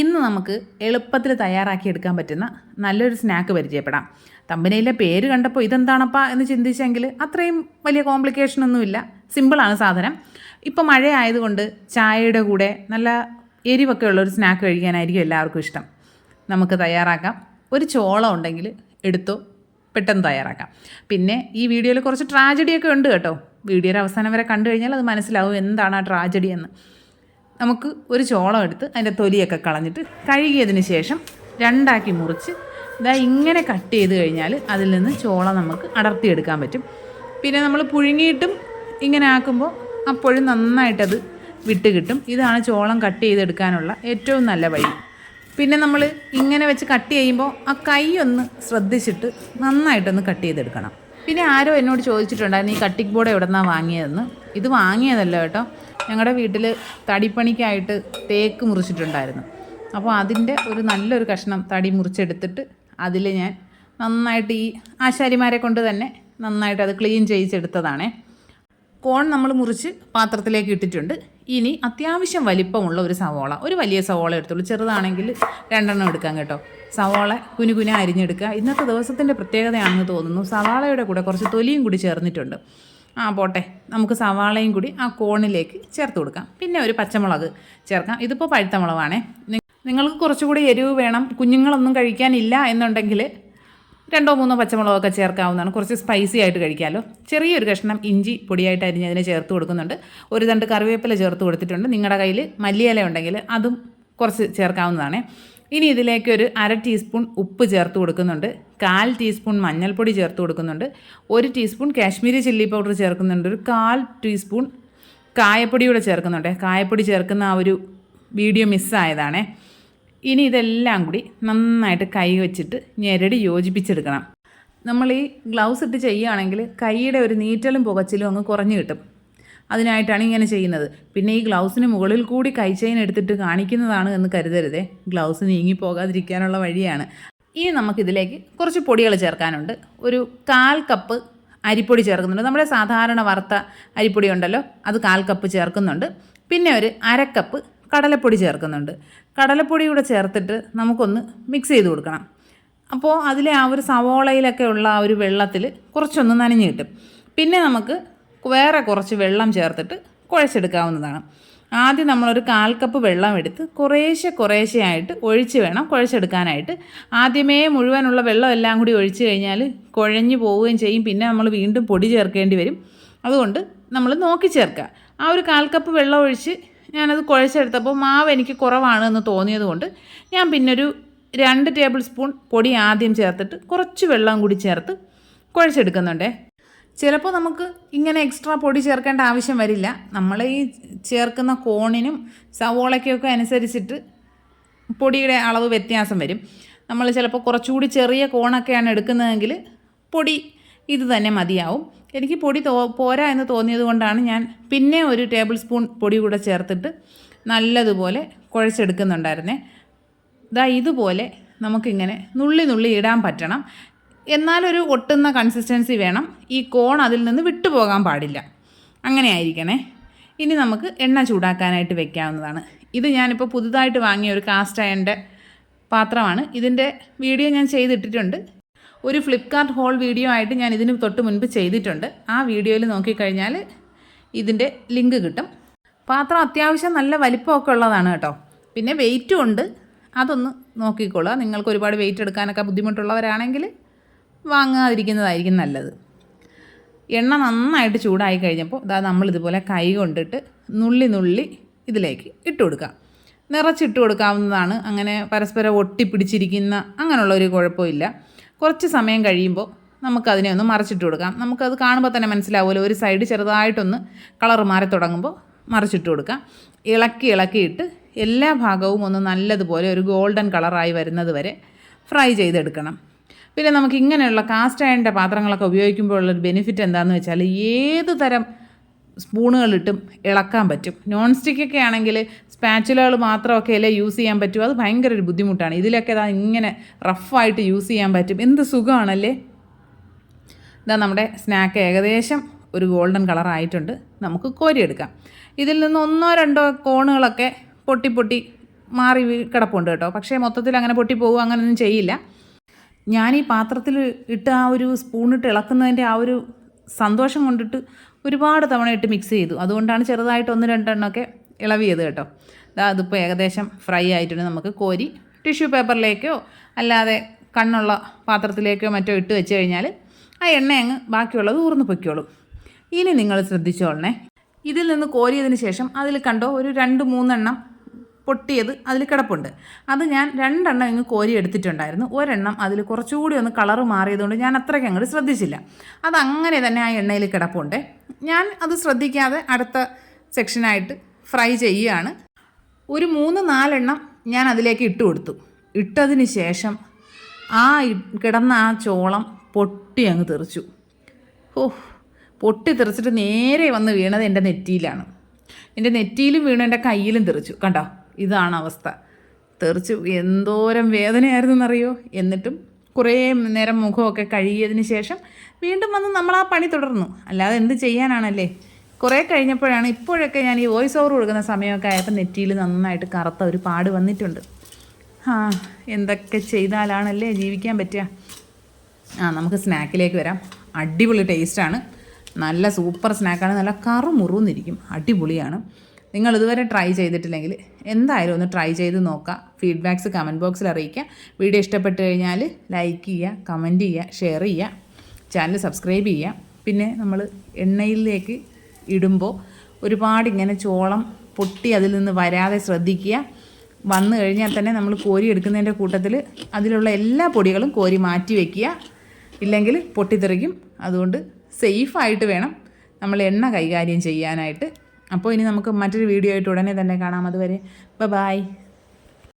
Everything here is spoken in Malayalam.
ഇന്ന് നമുക്ക് എളുപ്പത്തിൽ തയ്യാറാക്കിയെടുക്കാൻ പറ്റുന്ന നല്ലൊരു സ്നാക്ക് പരിചയപ്പെടാം. തമ്പനയിലെ പേര് കണ്ടപ്പോൾ ഇതെന്താണപ്പാ എന്ന് ചിന്തിച്ചെങ്കിൽ അത്രയും വലിയ കോംപ്ലിക്കേഷനൊന്നുമില്ല, സിമ്പിളാണ് സാധനം. ഇപ്പോൾ മഴ ആയതുകൊണ്ട് ചായയുടെ കൂടെ നല്ല എരിവൊക്കെ ഉള്ളൊരു സ്നാക്ക് കഴിക്കാനായിരിക്കും എല്ലാവർക്കും ഇഷ്ടം. നമുക്ക് തയ്യാറാക്കാം. ഒരു ചോളം ഉണ്ടെങ്കിൽ എടുത്തോ, പെട്ടെന്ന് തയ്യാറാക്കാം. പിന്നെ ഈ വീഡിയോയിൽ കുറച്ച് ട്രാജഡിയൊക്കെ ഉണ്ട് കേട്ടോ. വീഡിയോയുടെ അവസാനം വരെ കണ്ടു കഴിഞ്ഞാൽ അത് മനസ്സിലാവും എന്താണ് ആ ട്രാജഡി എന്ന്. നമുക്ക് ഒരു ചോളം എടുത്ത് അതിൻ്റെ തൊലിയൊക്കെ കളഞ്ഞിട്ട് കഴുകിയതിന് ശേഷം രണ്ടാക്കി മുറിച്ച് ഇങ്ങനെ കട്ട് ചെയ്ത് കഴിഞ്ഞാൽ അതിൽ നിന്ന് ചോളം നമുക്ക് അടർത്തിയെടുക്കാൻ പറ്റും. പിന്നെ നമ്മൾ പുഴുങ്ങിയിട്ടും ഇങ്ങനെ ആക്കുമ്പോൾ അപ്പോഴും നന്നായിട്ടത് വിട്ട് കിട്ടും. ഇതാണ് ചോളം കട്ട് ചെയ്തെടുക്കാനുള്ള ഏറ്റവും നല്ല വഴി. പിന്നെ നമ്മൾ ഇങ്ങനെ വെച്ച് കട്ട് ചെയ്യുമ്പോൾ ആ കൈ ഒന്ന് ശ്രദ്ധിച്ചിട്ട് നന്നായിട്ടൊന്ന് കട്ട് ചെയ്തെടുക്കണം. പിന്നെ ആരോ എന്നോട് ചോദിച്ചിട്ടുണ്ടായിരുന്നു ഈ കട്ടിംഗ് ബോർഡ് എവിടെ നിന്നാണ് വാങ്ങിയതെന്ന്. ഇത് വാങ്ങിയതല്ല കേട്ടോ, ഞങ്ങളുടെ വീട്ടിൽ തടിപ്പണിക്കായിട്ട് തേക്ക് മുറിച്ചിട്ടുണ്ടായിരുന്നു. അപ്പോൾ അതിൻ്റെ ഒരു നല്ലൊരു കഷ്ണം തടി മുറിച്ചെടുത്തിട്ട് അതിൽ ഞാൻ നന്നായിട്ട് ഈ ആശാരിമാരെ കൊണ്ട് തന്നെ നന്നായിട്ട് അത് ക്ലീൻ ചെയ്യിച്ചെടുത്തതാണേ. കോൺ നമ്മൾ മുറിച്ച് പാത്രത്തിലേക്ക് ഇട്ടിട്ടുണ്ട്. ഇനി അത്യാവശ്യം വലിപ്പമുള്ള ഒരു സവോള, ഒരു വലിയ സവോള എടുത്തുള്ളൂ, ചെറുതാണെങ്കിൽ 2 എണ്ണം എടുക്കാം കേട്ടോ. സവോള കുനുകുന അരിഞ്ഞെടുക്കുക. ഇന്നത്തെ ദിവസത്തിൻ്റെ പ്രത്യേകതയാണെന്ന് തോന്നുന്നു, സവാളയുടെ കൂടെ കുറച്ച് തൊലിയും കൂടി ചേർന്നിട്ടുണ്ട്. പോട്ടെ, നമുക്ക് സവാളയും കൂടി ആ കോണിലേക്ക് ചേർത്ത് കൊടുക്കാം. പിന്നെ ഒരു പച്ചമുളക് ചേർക്കാം. ഇതിപ്പോൾ പഴുത്ത മുളകാണേ. നിങ്ങൾക്ക് കുറച്ചുകൂടി എരിവ് വേണം, കുഞ്ഞുങ്ങളൊന്നും കഴിക്കാനില്ല എന്നുണ്ടെങ്കിൽ 2-3 പച്ചമുളകൊക്കെ ചേർക്കാവുന്നതാണ്. കുറച്ച് സ്പൈസി ആയിട്ട് കഴിക്കാമല്ലോ. ചെറിയൊരു കഷ്ണം ഇഞ്ചി പൊടിയായിട്ട് അരിഞ്ഞതിനെ ചേർത്ത് കൊടുക്കുന്നുണ്ട്. ഒരു തണ്ട് കറിവേപ്പില ചേർത്ത് കൊടുത്തിട്ടുണ്ട്. നിങ്ങളുടെ കയ്യിൽ മല്ലിയില ഉണ്ടെങ്കിൽ അതും കുറച്ച് ചേർക്കാവുന്നതാണ്. ഇനി ഇതിലേക്ക് ഒരു 1/2 ടീസ്പൂൺ ഉപ്പ് ചേർത്ത് കൊടുക്കുന്നുണ്ട്. 1/4 ടീസ്പൂൺ മഞ്ഞൾപ്പൊടി ചേർത്ത് കൊടുക്കുന്നുണ്ട്. 1 ടീസ്പൂൺ കാശ്മീരി ചില്ലി പൗഡർ ചേർക്കുന്നുണ്ട്. ഒരു 1/4 ടീസ്പൂൺ കായപ്പൊടി കൂടെ ചേർക്കുന്നുണ്ട്. കായപ്പൊടി ചേർക്കുന്ന ആ ഒരു വീഡിയോ മിസ്സായതാണേ. ഇനി ഇതെല്ലാം കൂടി നന്നായിട്ട് കൈ വെച്ചിട്ട് ഞെരടി യോജിപ്പിച്ചെടുക്കണം. നമ്മൾ ഈ ഗ്ലൗസ് ഇട്ട് ചെയ്യുകയാണെങ്കിൽ കൈയുടെ ഒരു നീറ്റലും പുകച്ചിലും അങ്ങ് കുറഞ്ഞു കിട്ടും. അതിനായിട്ടാണ് ഇങ്ങനെ ചെയ്യുന്നത്. പിന്നെ ഈ ഗ്ലൗസിന് മുകളിൽ കൂടി കൈ ചെയിൻ എടുത്തിട്ട് കാണിക്കുന്നതാണ് എന്ന് കരുതരുതേ, ഗ്ലൗസ് നീങ്ങിപ്പോകാതിരിക്കാനുള്ള വഴിയാണ്. ഇനി നമുക്കിതിലേക്ക് കുറച്ച് പൊടികൾ ചേർക്കാനുണ്ട്. ഒരു 1/4 കപ്പ് അരിപ്പൊടി ചേർക്കുന്നുണ്ട്. നമ്മുടെ സാധാരണ വറുത്ത അരിപ്പൊടി ഉണ്ടല്ലോ, അത് 1/4 കപ്പ് ചേർക്കുന്നുണ്ട്. പിന്നെ ഒരു 1/2 കപ്പ് കടലപ്പൊടി ചേർക്കുന്നുണ്ട്. കടലപ്പൊടി കൂടെ ചേർത്തിട്ട് നമുക്കൊന്ന് മിക്സ് ചെയ്ത് കൊടുക്കണം. അപ്പോൾ അതിലെ ആ ഒരു സവോളയിലൊക്കെ ഉള്ള ആ ഒരു വെള്ളത്തിൽ കുറച്ചൊന്ന് നനഞ്ഞ് കിട്ടും. പിന്നെ നമുക്ക് വേറെ കുറച്ച് വെള്ളം ചേർത്തിട്ട് കുഴച്ചെടുക്കാവുന്നതാണ്. ആദ്യം നമ്മളൊരു 1/4 കപ്പ് വെള്ളം എടുത്ത് കുറേശ്ശെ ആയിട്ട് ഒഴിച്ച് വേണം കുഴച്ചെടുക്കാനായിട്ട്. ആദ്യമേ മുഴുവനുള്ള വെള്ളം എല്ലാം കൂടി ഒഴിച്ച് കഴിഞ്ഞാൽ കുഴഞ്ഞു പോവുകയും ചെയ്യും. പിന്നെ നമ്മൾ വീണ്ടും പൊടി ചേർക്കേണ്ടി വരും. അതുകൊണ്ട് നമ്മൾ നോക്കി ചേർക്കുക. ആ ഒരു 1/4 കപ്പ് വെള്ളം ഒഴിച്ച് ഞാനത് കുഴച്ചെടുത്തപ്പോൾ മാവ് എനിക്ക് കുറവാണ് എന്ന് തോന്നിയത് കൊണ്ട് ഞാൻ പിന്നൊരു 2 ടേബിൾ സ്പൂൺ പൊടി ആദ്യം ചേർത്തിട്ട് കുറച്ച് വെള്ളം കൂടി ചേർത്ത് കുഴച്ചെടുക്കുന്നുണ്ടേ. ചിലപ്പോൾ നമുക്ക് ഇങ്ങനെ എക്സ്ട്രാ പൊടി ചേർക്കേണ്ട ആവശ്യം വരില്ല. നമ്മൾ ഈ ചേർക്കുന്ന കോണിനും സവോളയ്ക്കൊക്കെ അനുസരിച്ചിട്ട് പൊടിയുടെ അളവ് വ്യത്യാസം വരും. നമ്മൾ ചിലപ്പോൾ കുറച്ചുകൂടി ചെറിയ കോണൊക്കെയാണ് എടുക്കുന്നതെങ്കിൽ പൊടി ഇത് തന്നെ മതിയാവും. എനിക്ക് പൊടി പോരാ എന്ന് തോന്നിയത് കൊണ്ടാണ് ഞാൻ പിന്നെ ഒരു ടേബിൾ സ്പൂൺ പൊടി കൂടെ ചേർത്തിട്ട് നല്ലതുപോലെ കുഴച്ചെടുക്കുന്നുണ്ടായിരുന്നേ. ഇതുപോലെ നമുക്കിങ്ങനെ നുള്ളി ഇടാൻ പറ്റണം. എന്നാലൊരു ഒട്ടുന്ന കൺസിസ്റ്റൻസി വേണം. ഈ കോൺ അതിൽ നിന്ന് വിട്ടുപോകാൻ പാടില്ല. അങ്ങനെ ആയിരിക്കണേ. ഇനി നമുക്ക് എണ്ണ ചൂടാക്കാനായിട്ട് വെക്കാവുന്നതാണ്. ഇത് ഞാനിപ്പോൾ പുതുതായിട്ട് വാങ്ങിയ ഒരു കാസ്റ്റ് അയണിൻ്റെ പാത്രമാണ്. ഇതിൻ്റെ വീഡിയോ ഞാൻ ചെയ്തിട്ടിട്ടുണ്ട്. ഒരു ഫ്ലിപ്കാർട്ട് ഹോൾ വീഡിയോ ആയിട്ട് ഞാൻ ഇതിന് തൊട്ട് മുൻപ് ചെയ്തിട്ടുണ്ട്. ആ വീഡിയോയിൽ നോക്കിക്കഴിഞ്ഞാൽ ഇതിൻ്റെ ലിങ്ക് കിട്ടും. പാത്രം അത്യാവശ്യം നല്ല വലിപ്പമൊക്കെ ഉള്ളതാണ് കേട്ടോ. പിന്നെ വെയിറ്റും ഉണ്ട്, അതൊന്ന് നോക്കിക്കോളുക. നിങ്ങൾക്ക് ഒരുപാട് വെയിറ്റ് എടുക്കാനൊക്കെ ബുദ്ധിമുട്ടുള്ളവരാണെങ്കിൽ വാങ്ങാതിരിക്കുന്നതായിരിക്കും നല്ലത്. എണ്ണ നന്നായിട്ട് ചൂടായി കഴിഞ്ഞപ്പോൾ നമ്മളിതുപോലെ കൈ കൊണ്ടിട്ട് നുള്ളി ഇതിലേക്ക് ഇട്ട് കൊടുക്കാം. നിറച്ചിട്ട് കൊടുക്കാവുന്നതാണ്. അങ്ങനെ പരസ്പരം ഒട്ടിപ്പിടിച്ചിരിക്കുന്ന അങ്ങനെയുള്ളൊരു കുഴപ്പമില്ല. കുറച്ച് സമയം കഴിയുമ്പോൾ നമുക്കതിനെ ഒന്ന് മറിച്ചിട്ട് കൊടുക്കാം. നമുക്കത് കാണുമ്പോൾ തന്നെ മനസ്സിലാവുമല്ലോ, ഒരു സൈഡ് ചെറുതായിട്ടൊന്ന് കളർ മാറി തുടങ്ങുമ്പോൾ മറിച്ചിട്ട് കൊടുക്കാം. ഇളക്കിയിട്ട് എല്ലാ ഭാഗവും ഒന്ന് നല്ലതുപോലെ ഒരു ഗോൾഡൻ കളറായി വരുന്നത് വരെ ഫ്രൈ ചെയ്തെടുക്കണം. പിന്നെ നമുക്ക് ഇങ്ങനെയുള്ള കാസ്റ്റ് അയണിൻ്റെ പാത്രങ്ങളൊക്കെ ഉപയോഗിക്കുമ്പോൾ ഉള്ളൊരു ബെനിഫിറ്റ് എന്താണെന്ന് വെച്ചാൽ ഏത് തരം സ്പൂണുകളിട്ടും ഇളക്കാൻ പറ്റും. നോൺ സ്റ്റിക്കൊക്കെ ആണെങ്കിൽ സ്പാച്ചുലകൾ മാത്രമൊക്കെ അല്ലേ യൂസ് ചെയ്യാൻ പറ്റും. അത് ഭയങ്കര ഒരു ബുദ്ധിമുട്ടാണ്. ഇതിലൊക്കെ ഇങ്ങനെ റഫായിട്ട് യൂസ് ചെയ്യാൻ പറ്റും. എന്ത് സുഖമാണല്ലേ. നമ്മുടെ സ്നാക്ക് ഏകദേശം ഒരു ഗോൾഡൻ കളറായിട്ടുണ്ട്. നമുക്ക് കോരിയെടുക്കാം. ഇതിൽ നിന്ന് 1-2 കോണുകളൊക്കെ പൊട്ടി മാറി കിടപ്പുണ്ട് കേട്ടോ. പക്ഷേ മൊത്തത്തിൽ അങ്ങനെ പൊട്ടിപ്പോവുക അങ്ങനെയൊന്നും ചെയ്യില്ല. ഞാൻ ഈ പാത്രത്തിൽ ഇട്ട് ആ ഒരു സ്പൂണിട്ട് ഇളക്കുന്നതിൻ്റെ ആ ഒരു സന്തോഷം കൊണ്ടിട്ട് ഒരുപാട് തവണ ഇട്ട് മിക്സ് ചെയ്തു. അതുകൊണ്ടാണ് ചെറുതായിട്ട് 1-2 എണ്ണമൊക്കെ ഇളവിയത് കേട്ടോ. അതിപ്പോൾ ഏകദേശം ഫ്രൈ ആയിട്ടുണ്ട്. നമുക്ക് കോരി ടിഷ്യൂ പേപ്പറിലേക്കോ അല്ലാതെ കണ്ണുള്ള പാത്രത്തിലേക്കോ മറ്റോ ഇട്ട് വെച്ച് കഴിഞ്ഞാൽ ആ എണ്ണ അങ്ങ് ബാക്കിയുള്ളത് ഊർന്ന് പൊയ്ക്കോളും. ഇനി നിങ്ങൾ ശ്രദ്ധിച്ചോളണേ, ഇതിൽ നിന്ന് കോരിയതിന് ശേഷം അതിൽ കണ്ടോ ഒരു 2-3 എണ്ണം പൊട്ടിയത് അതിൽ കിടപ്പുണ്ട്. അത് ഞാൻ 2 എണ്ണം ഇങ്ങ് കോരി എടുത്തിട്ടുണ്ടായിരുന്നു. ഒരെണ്ണം അതിൽ കുറച്ചുകൂടി ഒന്ന് കളറ് മാറിയതുകൊണ്ട് ഞാൻ അത്രയ്ക്ക് അങ്ങോട്ട് ശ്രദ്ധിച്ചില്ല. അതങ്ങനെ തന്നെ ആ എണ്ണയിൽ കിടപ്പുണ്ട്. ഞാൻ അത് ശ്രദ്ധിക്കാതെ അടുത്ത സെക്ഷനായിട്ട് ഫ്രൈ ചെയ്യുകയാണ്. ഒരു 3-4 എണ്ണം ഞാൻ അതിലേക്ക് ഇട്ട് കൊടുത്തു. ഇട്ടതിന് ശേഷം ആ കിടന്ന ആ ചോളം പൊട്ടി അങ്ങ് തെറിച്ചു. പൊട്ടി തെറിച്ചിട്ട് നേരെ വന്ന് വീണത് എൻ്റെ നെറ്റിയിലാണ്. എൻ്റെ നെറ്റിയിലും വീണു, എൻ്റെ കയ്യിലും തെറിച്ചു. കണ്ടോ, ഇതാണ് അവസ്ഥ. തെറിച്ച് എന്തോരം വേദനയായിരുന്നു എന്നറിയോ. എന്നിട്ടും കുറേ നേരം മുഖമൊക്കെ കഴുകിയതിന് ശേഷം വീണ്ടും വന്ന് നമ്മൾ ആ പണി തുടർന്നു. അല്ലാതെ എന്ത് ചെയ്യാനാണല്ലേ. കുറേ കഴിഞ്ഞപ്പോഴാണ്, ഇപ്പോഴൊക്കെ ഞാൻ ഈ വോയിസ് ഓവർ കൊടുക്കുന്ന സമയമൊക്കെ ആയപ്പോൾ നെറ്റിയിൽ നന്നായിട്ട് കറുത്ത ഒരു പാട് വന്നിട്ടുണ്ട്. എന്തൊക്കെ ചെയ്താലാണല്ലേ ജീവിക്കാൻ പറ്റുക. നമുക്ക് സ്നാക്കിലേക്ക് വരാം. അടിപൊളി ടേസ്റ്റാണ്, നല്ല സൂപ്പർ സ്നാക്കാണ്. നല്ല കറുമുറുന്നിരിക്കും, അടിപൊളിയാണ്. നിങ്ങൾ ഇതുവരെ ട്രൈ ചെയ്തിട്ടില്ലെങ്കിൽ എന്തായാലും ഒന്ന് ട്രൈ ചെയ്ത് നോക്കുക. ഫീഡ്ബാക്ക്സ് കമൻറ്റ് ബോക്സിൽ അറിയിക്കുക. വീഡിയോ ഇഷ്ടപ്പെട്ട് കഴിഞ്ഞാൽ ലൈക്ക് ചെയ്യുക, കമൻറ്റ് ചെയ്യുക, ഷെയർ ചെയ്യുക, ചാനൽ സബ്സ്ക്രൈബ് ചെയ്യുക. പിന്നെ നമ്മൾ എണ്ണയിലേക്ക് ഇടുമ്പോൾ ഒരുപാട് ഇങ്ങനെ ചോളം പൊട്ടി അതിൽ നിന്ന് വരാതെ ശ്രദ്ധിക്കുക. വന്നു കഴിഞ്ഞാൽ തന്നെ നമ്മൾ കോരി എടുക്കുന്നതിൻ്റെ കൂട്ടത്തിൽ അതിലുള്ള എല്ലാ പൊടികളും കോരി മാറ്റി വയ്ക്കുക, ഇല്ലെങ്കിൽ പൊട്ടിത്തെറിക്കും. അതുകൊണ്ട് സേഫായിട്ട് വേണം നമ്മൾ എണ്ണ കൈകാര്യം ചെയ്യാനായിട്ട്. അപ്പോൾ ഇനി നമുക്ക് മറ്റൊരു വീഡിയോ ആയിട്ട് ഉടനെ തന്നെ കാണാം. അതുവരെ ബൈ.